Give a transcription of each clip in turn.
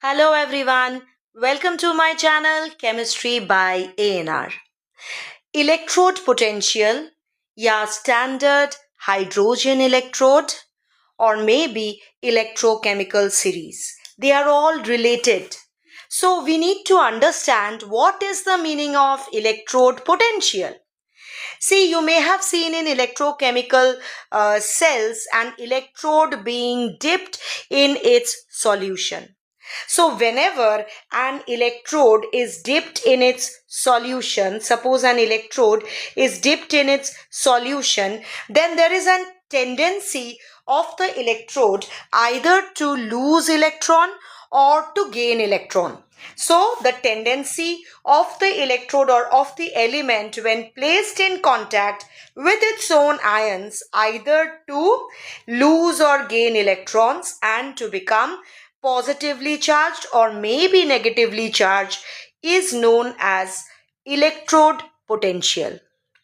Hello everyone, welcome to my channel Chemistry by ANR. Electrode potential या standard hydrogen electrode or maybe electrochemical series. They are all related. So we need to understand what is the meaning of electrode potential. See, you may have seen in electrochemical cells an electrode being dipped in its solution. So whenever an electrode is dipped in its solution, suppose an electrode is dipped in its solution, then there is a tendency of the electrode either to lose electron or to gain electron. So the tendency of the electrode or of the element when placed in contact with its own ions either to lose or gain electrons and to become positively charged or maybe negatively charged is known as electrode potential.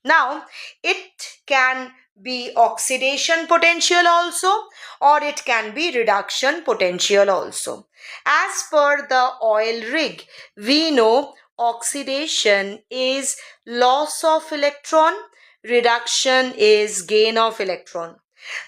Now, it can be oxidation potential also, or it can be reduction potential also. As per the oil rig, we know oxidation is loss of electron, reduction is gain of electron.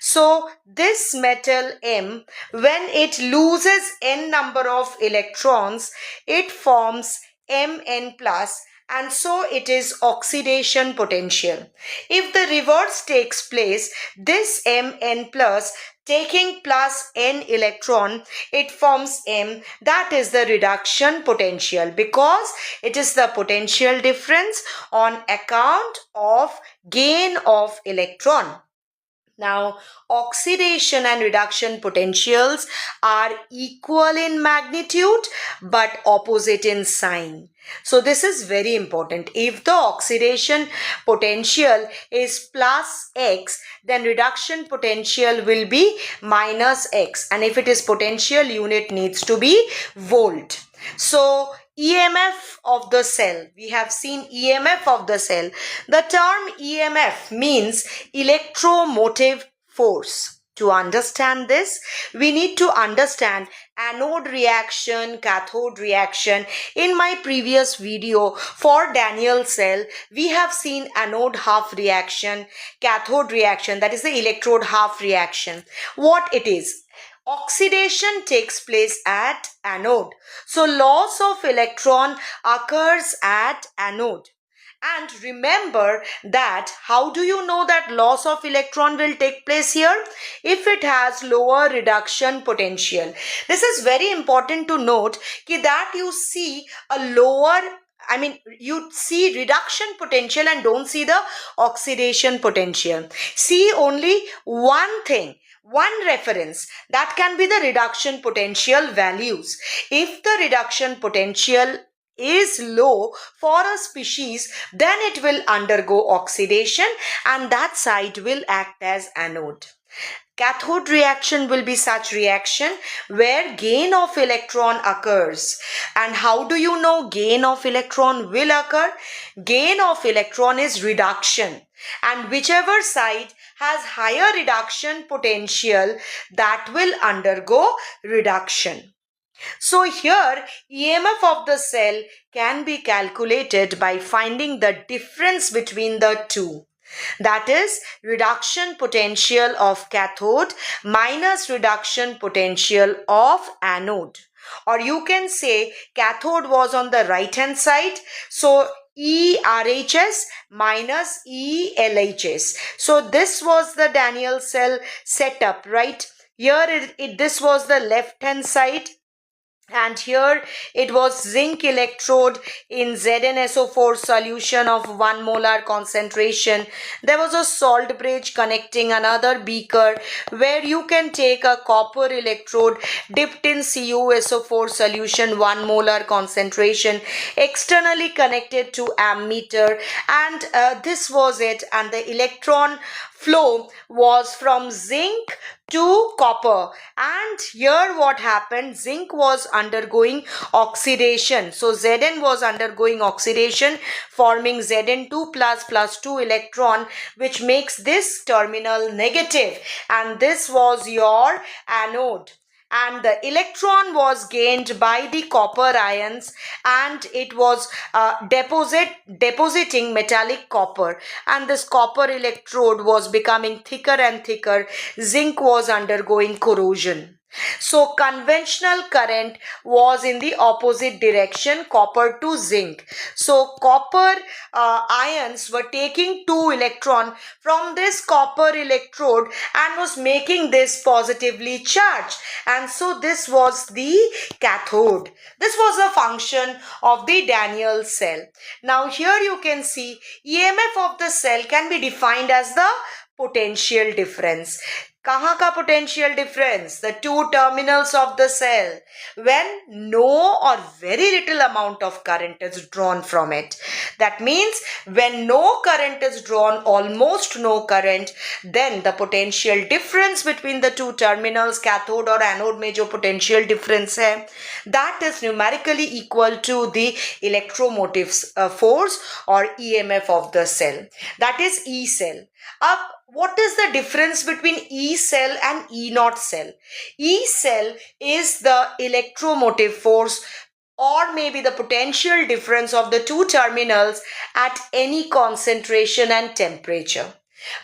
So this metal M, when it loses n number of electrons, it forms Mn plus, and so it is oxidation potential. If the reverse takes place, this Mn plus taking plus n electron, it forms M, that is the reduction potential, because it is the potential difference on account of gain of electron. Now, oxidation and reduction potentials are equal in magnitude but opposite in sign. So this is very important. If the oxidation potential is plus X, then reduction potential will be minus X. And if it is potential, unit needs to be volt. So EMF of the cell, we have seen EMF of the cell. The term EMF means electromotive force. To understand this, we need to understand anode reaction, cathode reaction. In my previous video for Daniel cell, we have seen anode half reaction, cathode reaction, that is the electrode half reaction. What it is? Oxidation takes place at anode. So loss of electron occurs at anode. And remember that how do you know that loss of electron will take place here? If it has lower reduction potential. This is very important to note that you see a lower, you see reduction potential and don't see the oxidation potential. See only one thing, one reference, that can be the reduction potential values. If the reduction potential is low for a species, then it will undergo oxidation and that site will act as anode. Cathode reaction will be such reaction where gain of electron occurs. And how do you know gain of electron will occur? Gain of electron is reduction. And whichever side has higher reduction potential, that will undergo reduction. So here EMF of the cell can be calculated by finding the difference between the two. That is reduction potential of cathode minus reduction potential of anode. Or you can say cathode was on the right hand side. So ERHS minus ELHS. So this was the Daniel cell setup, right? Here this was the left hand side. And here it was zinc electrode in ZnSO4 solution of 1 molar concentration. There was a salt bridge connecting another beaker where you can take a copper electrode dipped in CuSO4 solution 1 molar concentration, externally connected to ammeter, and this was it. And the electron flow was from zinc to copper, and here what happened, zinc was undergoing oxidation. So Zn was undergoing oxidation, forming Zn2 plus 2 electron, which makes this terminal negative, and this was your anode. and the electron was gained by the copper ions, and it was depositing metallic copper, and this copper electrode was becoming thicker and thicker. Zinc was undergoing corrosion. So conventional current was in the opposite direction, copper to zinc. So copper ions were taking two electron from this copper electrode and was making this positively charged, and so this was the cathode. This was a function of the Daniell cell. Now here you can see EMF of the cell can be defined as the potential difference. कहाँ का potential difference? The two terminals of the cell when no or very little amount of current is drawn from it. That means when no current is drawn, almost no current, then the potential difference between the two terminals, cathode or anode में जो potential difference है, that is numerically equal to the electromotive force or EMF of the cell. That is E cell. अब what is the difference between E cell and E naught cell? E cell is the electromotive force or maybe the potential difference of the two terminals at any concentration and temperature.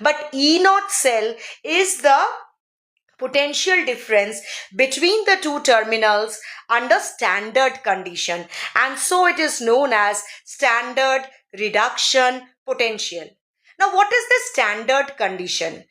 But E naught cell is the potential difference between the two terminals under standard condition, and so it is known as standard reduction potential. Now, what is the standard condition?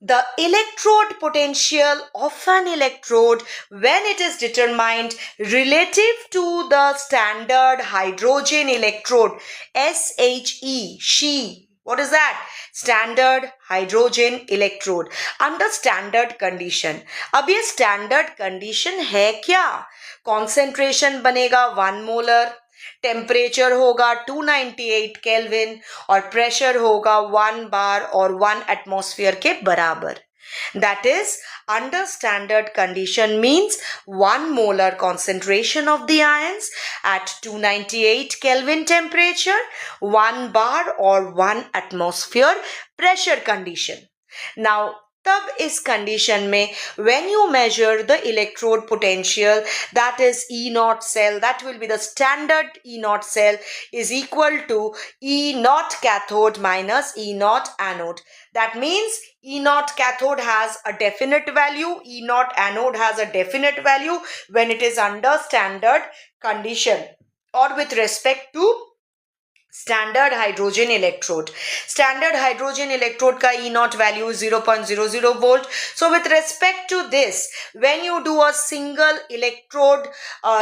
The electrode potential of an electrode when it is determined relative to the standard hydrogen electrode, SHE. What is that? Standard hydrogen electrode under standard condition. अब ये standard condition है क्या? Concentration बनेगा 1 molar, temperature होगा 298 kelvin और pressure होगा 1 बार और 1 atmosphere के बराबर. That is, under standard condition means 1 molar concentration of the ions at 298 Kelvin temperature, 1 bar or 1 atmosphere pressure condition. Now, तब इस कंडीशन में when you measure the electrode potential, that is E naught cell, that will be the standard E naught cell is equal to E naught cathode minus E naught anode. That means E naught cathode has a definite value, E naught anode has a definite value when it is under standard condition or with respect to standard hydrogen electrode. Standard hydrogen electrode ka E naught value is 0.00 volt. So with respect to this, when you do a single electrode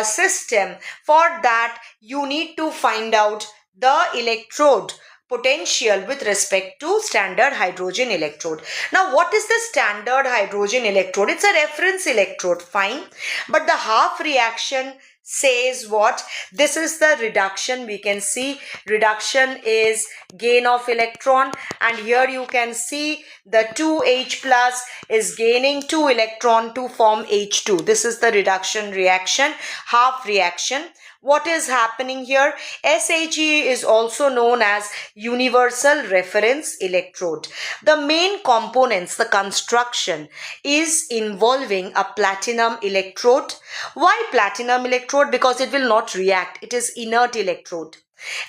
system, for that you need to find out the electrode potential with respect to standard hydrogen electrode. Now, what is the standard hydrogen electrode? It's a reference electrode, fine. But the half reaction says what? This is the reduction. We can see reduction is gain of electron, and here you can see the 2H plus is gaining 2 electron to form H2. This is the reduction reaction, half reaction. What is happening here? SHE is also known as universal reference electrode. The main components, the construction is involving a platinum electrode. Why platinum electrode? Because it will not react. It is inert electrode.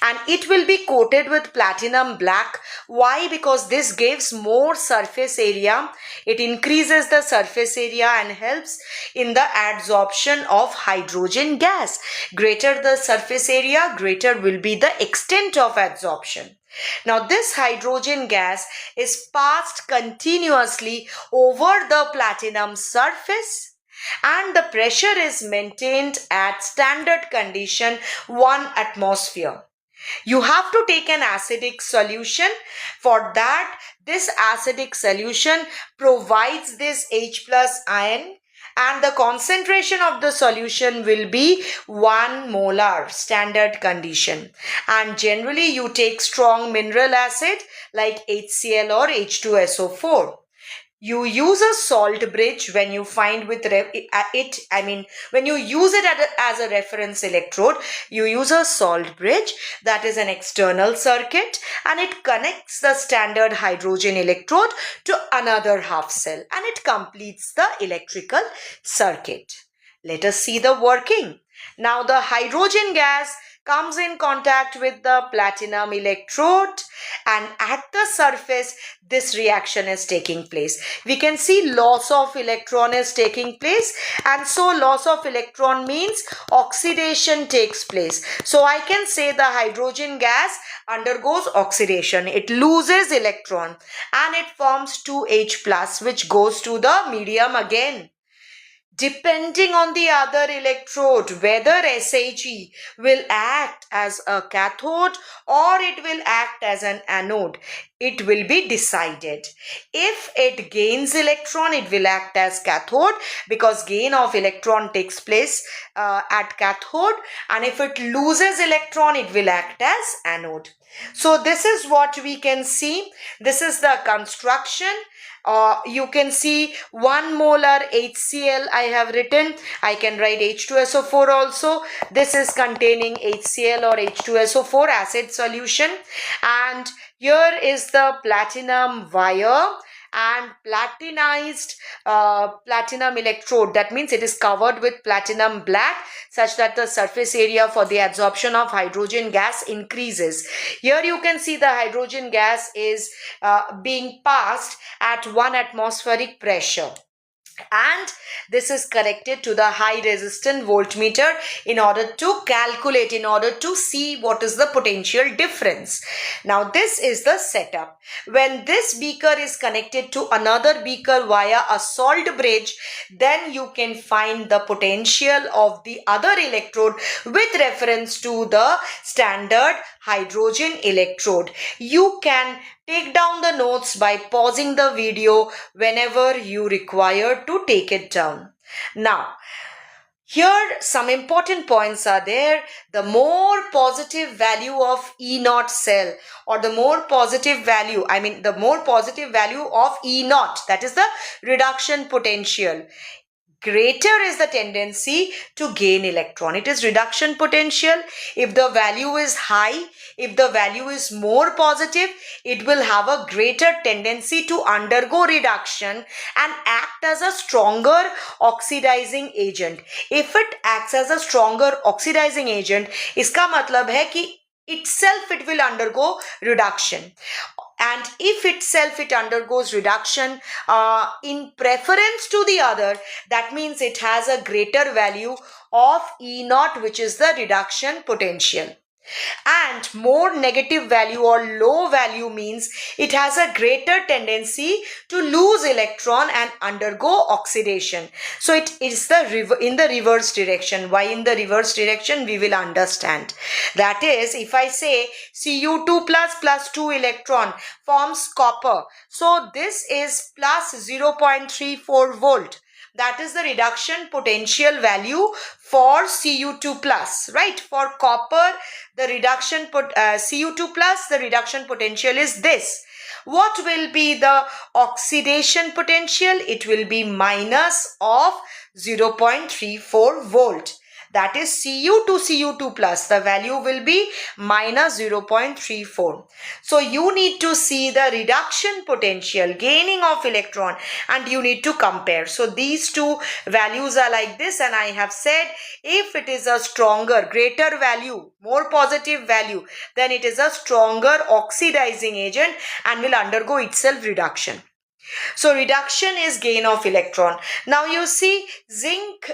And it will be coated with platinum black. Why? Because this gives more surface area. It increases the surface area and helps in the adsorption of hydrogen gas. Greater the surface area, greater will be the extent of adsorption. Now, this hydrogen gas is passed continuously over the platinum surface, and the pressure is maintained at standard condition 1 atmosphere. You have to take an acidic solution. For that, this acidic solution provides this H plus ion, and the concentration of the solution will be 1 molar standard condition. And generally you take strong mineral acid like HCl or H2SO4. You use a salt bridge when you find with when you use it as a reference electrode, you use a salt bridge, that is an external circuit, and it connects the standard hydrogen electrode to another half cell and it completes the electrical circuit. Let us see the working. Now the hydrogen gas comes in contact with the platinum electrode, and at the surface this reaction is taking place. We can see loss of electron is taking place, and so loss of electron means oxidation takes place. So I can say the hydrogen gas undergoes oxidation. It loses electron and it forms 2H plus, which goes to the medium again. Depending on the other electrode, whether Sag will act as a cathode or it will act as an anode, it will be decided. If it gains electron, it will act as cathode because gain of electron takes place at cathode, and if it loses electron, it will act as anode. So this is what we can see. This is the construction. You can see 1 molar HCl I have written. I can write H2SO4 also. This is containing HCl or H2SO4 acid solution. And here is the platinum wire and platinized platinum electrode. That means it is covered with platinum black such that the surface area for the absorption of hydrogen gas increases. Here you can see the hydrogen gas is being passed at 1 atmospheric pressure, and this is connected to the high resistant voltmeter in order to calculate, in order to see what is the potential difference. Now this is the setup. When this beaker is connected to another beaker via a salt bridge, then you can find the potential of the other electrode with reference to the standard hydrogen electrode. You can take down the notes by pausing the video whenever you require to take it down. Now, here some important points are there. The more positive value of E naught cell, or the more positive value, the more positive value of E naught, that is the reduction potential, greater is the tendency to gain electron. It is reduction potential. If the value is high, if the value is more positive, it will have a greater tendency to undergo reduction and act as a stronger oxidizing agent. If it acts as a stronger oxidizing agent, इसका मतलब है कि itself it will undergo reduction. And if itself it undergoes reduction in preference to the other, that means it has a greater value of E naught, which is the reduction potential. And more negative value or low value means it has a greater tendency to lose electron and undergo oxidation. So it is in the reverse direction. Why in the reverse direction? We will understand. That is, if I say Cu2 plus 2 electron forms copper. So this is plus 0.34 volt. That is the reduction potential value for Cu2 plus, right? For copper, the reduction Cu2 plus, the reduction potential is this. What will be the oxidation potential? It will be minus of 0.34 volt. That is Cu2 plus, the value will be minus 0.34. So you need to see the reduction potential, gaining of electron, and you need to compare. So these two values are like this, and I have said if it is a stronger, greater value, more positive value, then it is a stronger oxidizing agent and will undergo itself reduction. So reduction is gain of electron. Now you see zinc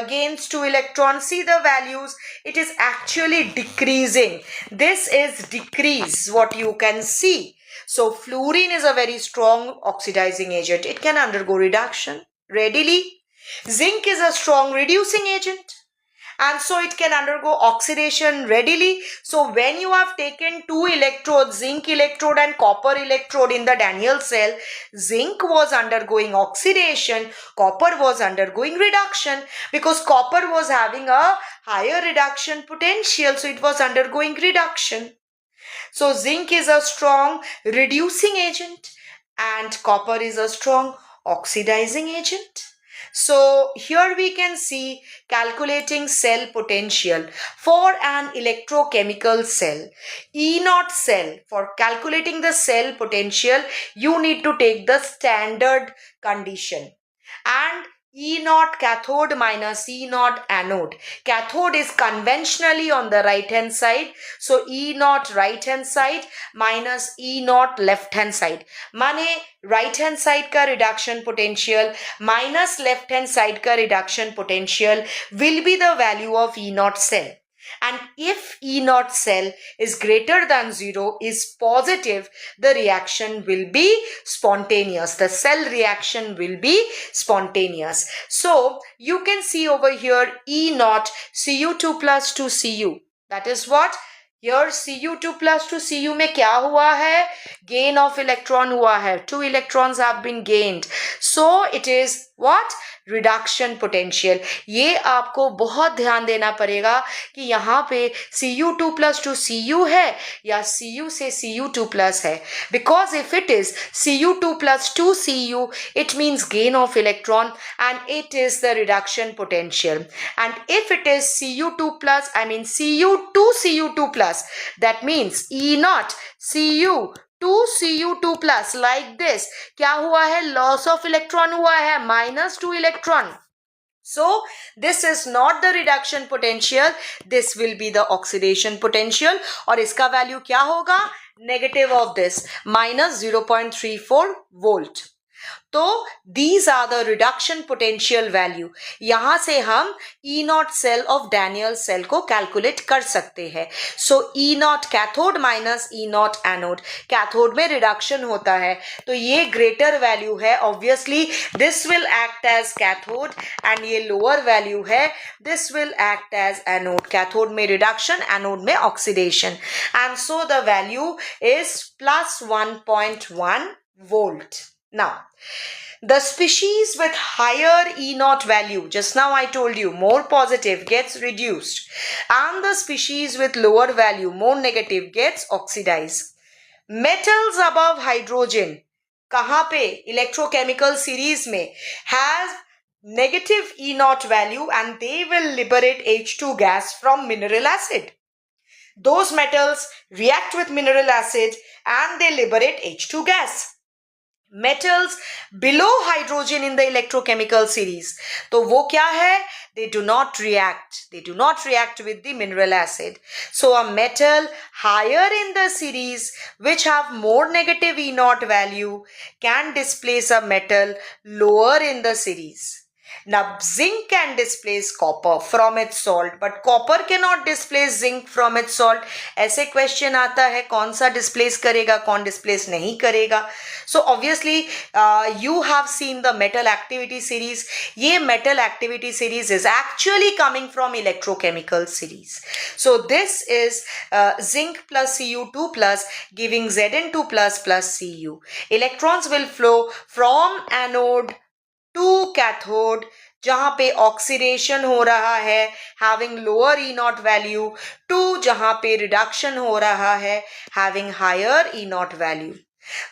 gains 2 electrons. See the values. It is actually decreasing. This is decrease, what you can see. So fluorine is a very strong oxidizing agent. It can undergo reduction readily. Zinc is a strong reducing agent, and so it can undergo oxidation readily. So when you have taken two electrodes, zinc electrode and copper electrode in the Daniell cell, zinc was undergoing oxidation, copper was undergoing reduction, because copper was having a higher reduction potential, so it was undergoing reduction. So zinc is a strong reducing agent and copper is a strong oxidizing agent. So here we can see calculating cell potential for an electrochemical cell. E naught cell, for calculating the cell potential, you need to take the standard condition. And E naught cathode minus E naught anode. Cathode is conventionally on the right hand side. So E naught right hand side minus E naught left hand side. माने right hand side का reduction potential minus left hand side का reduction potential will be the value of E naught cell. And if E naught cell is greater than 0, is positive, the reaction will be spontaneous. The cell reaction will be spontaneous. So you can see over here E naught Cu2 plus 2 Cu. That is what? Here Cu2 plus 2 Cu में क्या हुआ है? Gain of electron हुआ है. 2 electrons have been gained. So it is what? Reduction potential. ये आपको बहुत ध्यान देना पड़ेगा कि यहाँ पे Cu2 plus 2 Cu है या Cu से Cu2 plus है. Because if it is Cu2 plus 2 Cu, it means gain of electron and it is the reduction potential. And if it is Cu2 plus, I mean Cu2 plus, that means E naught Cu 2Cu2 plus like this. क्या हुआ है? Loss of electron हुआ है, minus 2 electron. So this is not the reduction potential. This will be the oxidation potential. और इसका value क्या होगा? Negative of this, minus 0.34 volt. तो these are the reduction potential value. यहां से हम E naught cell of Daniell cell को calculate कर सकते हैं. So E naught cathode minus E naught anode. Cathode में reduction होता है तो ये greater value है. Obviously this will act as cathode and ये lower value है. This will act as anode. Cathode में reduction, anode में oxidation. And so the value is plus 1.1 volt. Now, the species with higher E naught value, just now I told you, more positive gets reduced, and the species with lower value, more negative, gets oxidized. Metals above hydrogen, कहाँ पे? Electrochemical series में, has negative E naught value and they will liberate H2 gas from mineral acid. Those metals react with mineral acid and they liberate H2 gas. Metals below hydrogen in the electrochemical series, तो वो क्या है? They do not react. They do not react with the mineral acid. So a metal higher in the series which have more negative E naught value can displace a metal lower in the series. Now zinc can displace copper from its salt, but copper cannot displace zinc from its salt. ऐसे question आता है कौन सा displace करेगा, कौन displace नहीं करेगा. So obviously you have seen the metal activity series. ये metal activity series is actually coming from electrochemical series. So this is zinc plus Cu2 plus giving Zn2 plus Cu. Electrons will flow from anode to cathode जहां पे oxidation हो रहा है having lower E naught value to जहां पे reduction हो रहा है having higher E naught value.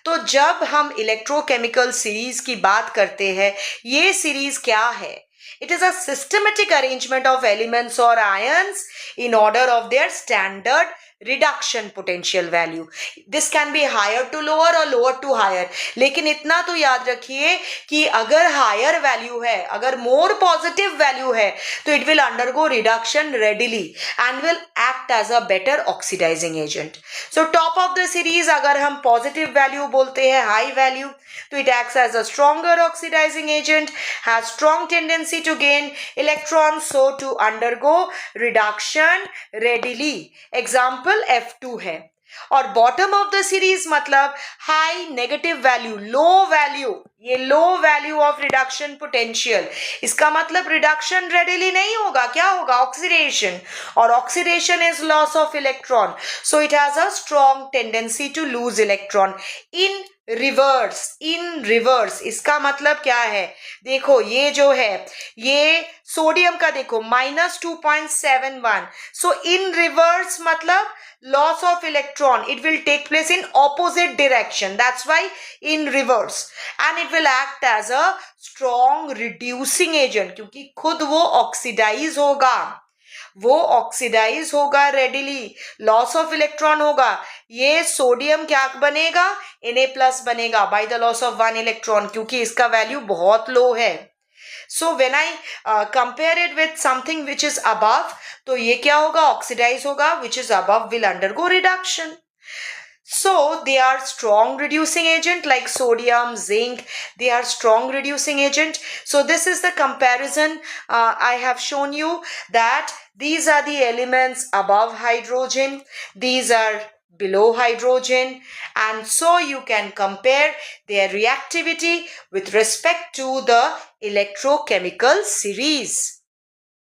तो जब हम इलेक्ट्रोकेमिकल सीरीज की बात करते हैं, ये सीरीज क्या है? It is a systematic arrangement of elements or ions in order of their standard reduction potential value. This can be higher to lower or lower to higher. लेकिन इतना तो याद रखिए कि अगर higher value है, अगर more positive value है, तो it will undergo reduction readily and will act as a better oxidizing agent. So top of the series अगर हम positive value बोलते हैं, high value, तो it acts as a stronger oxidizing agent, has strong tendency to gain electrons, so to undergo reduction readily. Example F2 है. और bottom of the series मतलब high negative value, low value, ये low value of reduction potential. इसका मतलब reduction readily नहीं होगा, क्या होगा? ऑक्सीडेशन. और oxidation is loss of electron, so it has a strong tendency to lose electron in reverse. In reverse इसका मतलब क्या है? देखो ये जो है, ये सोडियम का देखो -2.71. सो इन रिवर्स मतलब loss of electron, it will take place in opposite direction. That's why in reverse, and it will act as a strong reducing agent, क्योंकि खुद वो ऑक्सीडाइज होगा, वो ऑक्सीडाइज होगा रेडिली, लॉस ऑफ इलेक्ट्रॉन होगा. ये सोडियम क्या बनेगा, Na+ बनेगा by the loss of 1 electron, क्योंकि इसका वैल्यू बहुत लो है. So when I compare it with something which is above, तो ये क्या होगा, ऑक्सीडाइज होगा, which is above will undergo reduction. So they are strong reducing agent like sodium, zinc, they are strong reducing agent. So this is the comparison I have shown you, that these are the elements above hydrogen, these are below hydrogen, and so you can compare their reactivity with respect to the electrochemical series.